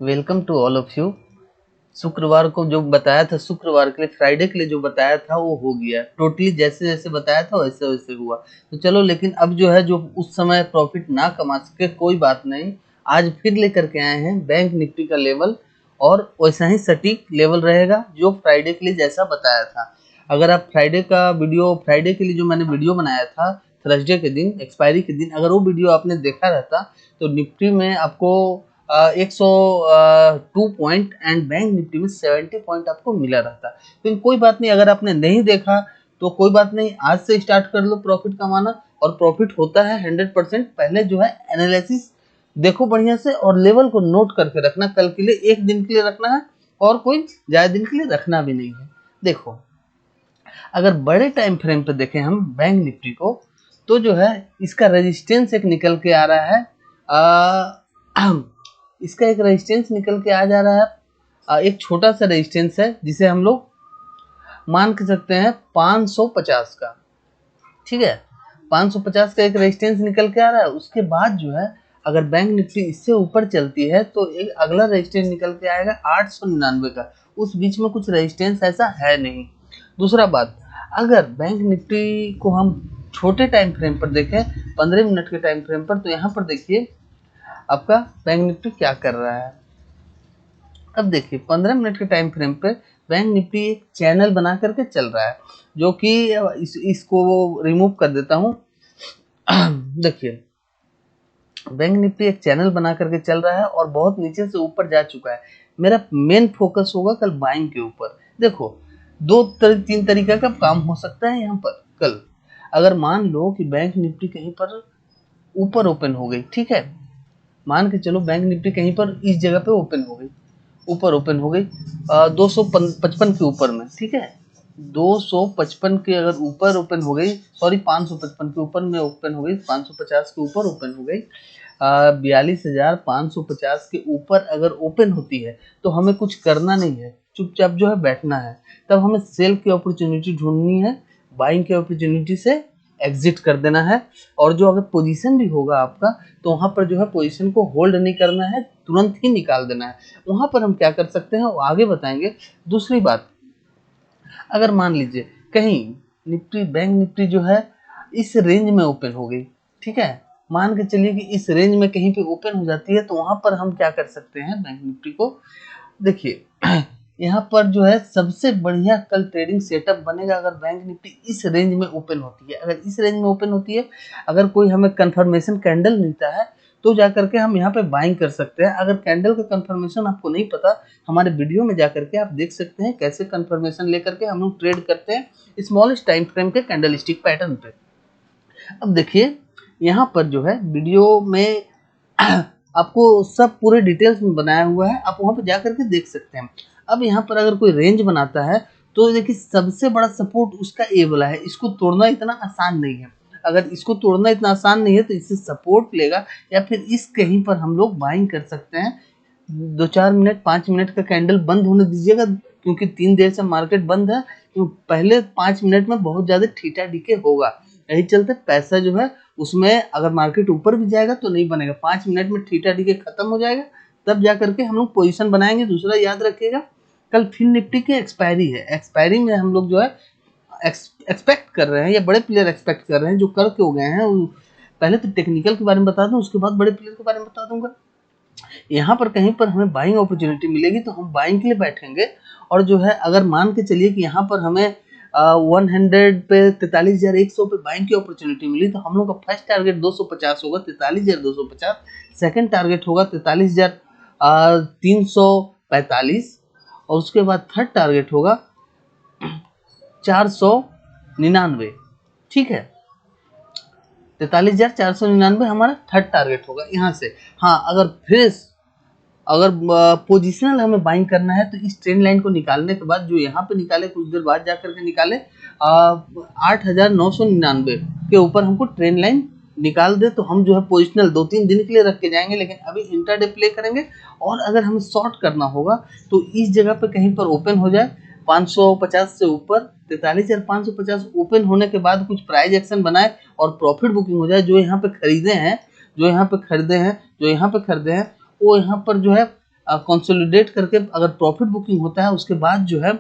Welcome to all of you. शुक्रवार को जो बताया था, शुक्रवार के लिए, फ्राइडे के लिए जो बताया था वो हो गया टोटली, जैसे जैसे बताया था वैसे वैसे हुआ। तो चलो, लेकिन अब जो है, जो उस समय प्रॉफिट ना कमा सके कोई बात नहीं, आज फिर लेकर के आए हैं बैंक निफ्टी का लेवल, और वैसा ही सटीक लेवल रहेगा जो फ्राइडे के लिए जैसा बताया था। अगर आप फ्राइडे के लिए जो मैंने वीडियो बनाया था थर्सडे के दिन, एक्सपायरी के दिन, अगर वो वीडियो आपने देखा रहता तो निफ्टी में आपको 102 पॉइंट एंड बैंक निफ्टी में 70 पॉइंट आपको मिला रहता। लेकिन कोई बात नहीं, अगर आपने नहीं देखा तो कोई बात नहीं, आज से स्टार्ट कर लो प्रॉफिट कमाना। और प्रॉफिट होता है 100%। पहले जो है एनालिसिस देखो बढ़िया से, और लेवल को नोट करके रखना, कल के लिए, एक दिन के लिए रखना है, और कोई ज्यादा दिन के लिए रखना भी नहीं है। देखो, अगर बड़े टाइम फ्रेम पे देखें हम बैंक निफ्टी को, तो जो है इसका रेजिस्टेंस एक निकल के आ रहा है, इसका एक रेजिस्टेंस निकल के आ जा रहा है, एक छोटा सा रेजिस्टेंस है जिसे हम लोग मान के सकते हैं 550 का। ठीक है, 550 का एक रेजिस्टेंस निकल के आ रहा है। उसके बाद जो है, अगर बैंक निफ्टी इससे ऊपर चलती है तो एक अगला रेजिस्टेंस निकल के आएगा 899 का। उस बीच में कुछ रेजिस्टेंस ऐसा है नहीं। दूसरा बात, अगर बैंक निफ्टी को हम छोटे टाइम फ्रेम पर देखें, 15 मिनट के टाइम फ्रेम पर, तो यहाँ पर देखिए आपका बैंक निफ्टी क्या कर रहा है। अब देखिए 15 मिनट के टाइम फ्रेम पे बैंक निफ्टी एक चैनल बना करके चल रहा है, जो कि इसको रिमूव कर देता हूँ। देखिए, बैंक निफ्टी एक चैनल बना करके चल रहा है और बहुत नीचे से ऊपर जा चुका है। मेरा मेन फोकस होगा कल बाइंग के ऊपर। देखो, तीन तरीका का काम हो सकता है यहाँ पर कल। अगर मान लो कि बैंक निफ्टी कहीं पर ऊपर ओपन हो गई, ठीक है, मान के चलो बैंक निफ्टी कहीं पर इस जगह पे ओपन हो गई, ऊपर ओपन हो गई 255 के ऊपर में, ठीक है, 255 के अगर ऊपर ओपन हो गई, सॉरी 555 के ऊपर में ओपन हो गई, 550 के ऊपर ओपन हो गई, 42,550 के ऊपर अगर ओपन होती है तो हमें कुछ करना नहीं है, चुपचाप जो है बैठना है। तब हमें सेल की अपॉर्चुनिटी ढूंढनी है, बाइंग की अपॉर्चुनिटी से एग्जिट कर देना है। और जो अगर पोजीशन भी होगा आपका, तो वहां पर जो है पोजीशन को होल्ड नहीं करना है, तुरंत ही निकाल देना है। वहां पर हम क्या कर सकते हैं वो आगे बताएंगे। दूसरी बात, अगर मान लीजिए कहीं बैंक निफ्टी जो है इस रेंज में ओपन हो गई, ठीक है, मान के चलिए कि इस रेंज में कहीं पे ओपन हो जाती है, तो वहां पर हम क्या कर सकते हैं बैंक निफ्टी को। देखिए, यहाँ पर जो है सबसे बढ़िया कल ट्रेडिंग सेटअप बनेगा अगर बैंक निफ्टी इस रेंज में ओपन होती है। अगर इस रेंज में ओपन होती है, अगर कोई हमें कंफर्मेशन कैंडल मिलता है, तो जाकर के हम यहाँ पे बाइंग कर सकते हैं। अगर कैंडल का कंफर्मेशन आपको नहीं पता, हमारे वीडियो में जाकर के आप देख सकते हैं कैसे कंफर्मेशन लेकर के हम लोग ट्रेड करते हैं स्मॉलेस्ट टाइम फ्रेम के कैंडल स्टिक पैटर्न पे। अब देखिए, यहाँ पर जो है वीडियो में आपको सब पूरे डिटेल्स में बनाया हुआ है, आप वहाँ पर जा करके देख सकते हैं। अब यहाँ पर अगर कोई रेंज बनाता है, तो देखिए सबसे बड़ा सपोर्ट उसका ए वाला है, इसको तोड़ना इतना आसान नहीं है। अगर इसको तोड़ना इतना आसान नहीं है तो इससे सपोर्ट लेगा, या फिर इस कहीं पर हम लोग बाइंग कर सकते हैं। 2-4 मिनट 5 मिनट का कैंडल बंद होने दीजिएगा, क्योंकि 3 देर से मार्केट बंद है, तो पहले 5 मिनट में बहुत ज्यादा ठीठा डीके होगा। यही चलते पैसा जो है उसमें, अगर मार्केट ऊपर भी जाएगा तो नहीं बनेगा, 5 मिनट में ठीठा डीके खत्म हो जाएगा, तब जा करके हम लोग पोजीशन बनाएंगे। दूसरा याद रखिएगा, कल फिन निफ्टी की एक्सपायरी है। एक्सपायरी में हम लोग जो है एक्सपेक्ट कर रहे हैं, या बड़े प्लेयर एक्सपेक्ट कर रहे हैं जो करके हो गए हैं। पहले तो टेक्निकल के बारे में बता दूं, उसके बाद बड़े प्लेयर के बारे में बता दूंगा। यहाँ पर कहीं पर हमें बाइंग अपॉर्चुनिटी मिलेगी तो हम बाइंग के लिए बैठेंगे। और जो है, अगर मान के चलिए कि यहाँ पर हमें 100 पे 43,100 पे बाइंग की अपॉर्चुनिटी मिली, तो हम लोग का फर्स्ट टारगेट 250 होगा, 43,250। सेकंड टारगेट होगा 43,345, और उसके बाद थर्ड टारगेट होगा 499। ठीक है, 43,499 हमारा थर्ड टारगेट होगा यहाँ से। हाँ, अगर पोजिशनल हमें बाइंग करना है, तो इस ट्रेंड लाइन को निकालने के बाद, जो यहाँ पे निकाले, कुछ देर बाद जाकर के निकाले 8,999 के ऊपर हमको ट्रेंड लाइन निकाल दे, तो हम जो है पोजिशनल 2-3 दिन के लिए रख के जाएंगे, लेकिन अभी इंट्राडे प्ले करेंगे। और अगर हमें शॉर्ट करना होगा तो इस जगह पे कहीं पर ओपन हो जाए 550 से ऊपर, 43,550 ओपन होने के बाद कुछ प्राइस एक्शन बनाए और प्रॉफिट बुकिंग हो जाए। जो यहाँ पे खरीदे हैं, जो यहाँ पे खरीदे हैं वो यहाँ पर जो है कंसोलिडेट करके अगर प्रॉफिट बुकिंग होता है उसके बाद जो है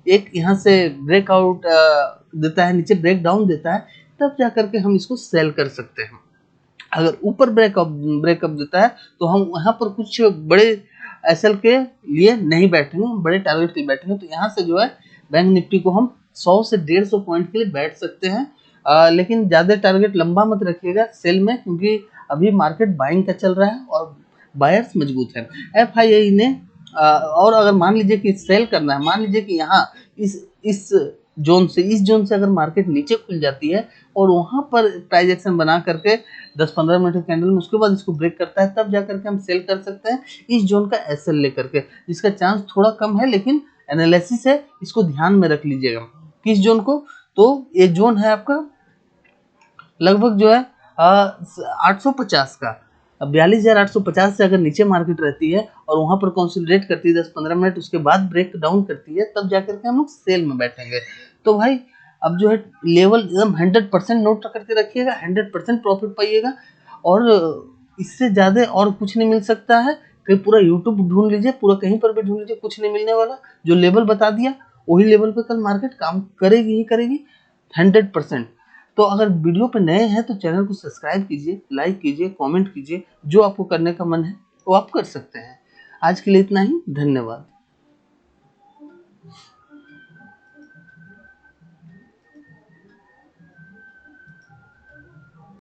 एक यहाँ से ब्रेकआउट देता है, नीचे ब्रेकडाउन देता है, तब जा करके हम इसको सेल कर सकते हैं। अगर ऊपर ब्रेकअप देता है तो हम यहाँ पर कुछ बड़े एसएल के लिए नहीं बैठेंगे, बड़े टारगेट के लिए बैठेंगे। तो यहाँ से जो है बैंक निफ्टी को हम 100 से 150 पॉइंट के लिए बैठ सकते हैं, लेकिन ज़्यादा टारगेट लंबा मत रखिएगा सेल में, क्योंकि अभी मार्केट बाइंग का चल रहा है और बायर्स मजबूत है। एफआईआई ने और अगर मान लीजिए कि सेल करना है, मान लीजिए कि यहाँ इस जोन से अगर मार्केट नीचे खुल जाती है और वहां पर प्राइस एक्शन बना करके 10-15 मिनट के कैंडल में उसके बाद इसको ब्रेक करता है, तब जा करके हम सेल कर सकते हैं इस जोन का एसएल लेकर के, जिसका चांस थोड़ा कम है, लेकिन एनालिसिस है, इसको ध्यान में रख लीजिएगा किस जोन को। तो ये जोन है आपका लगभग जो है 850 का, 42,850 से अगर नीचे मार्केट रहती है और वहां पर कंसोलिडेट करती है 10-15 मिनट, उसके बाद ब्रेक डाउन करती है, तब जाकर के हम लोग सेल में बैठेंगे। तो भाई अब जो है लेवल एकदम 100% नोट करके रखिएगा, 100% प्रॉफिट पाइएगा, और इससे ज़्यादा और कुछ नहीं मिल सकता है। कहीं पूरा यूट्यूब ढूंढ लीजिए, पूरा कहीं पर भी ढूंढ लीजिए, कुछ नहीं मिलने वाला। जो लेवल बता दिया वही लेवल पे कल मार्केट काम करेगी ही करेगी 100%। तो अगर वीडियो पे नए हैं तो चैनल को सब्सक्राइब कीजिए, लाइक कीजिए, कमेंट कीजिए, जो आपको करने का मन है वो आप कर सकते हैं। आज के लिए इतना ही, धन्यवाद।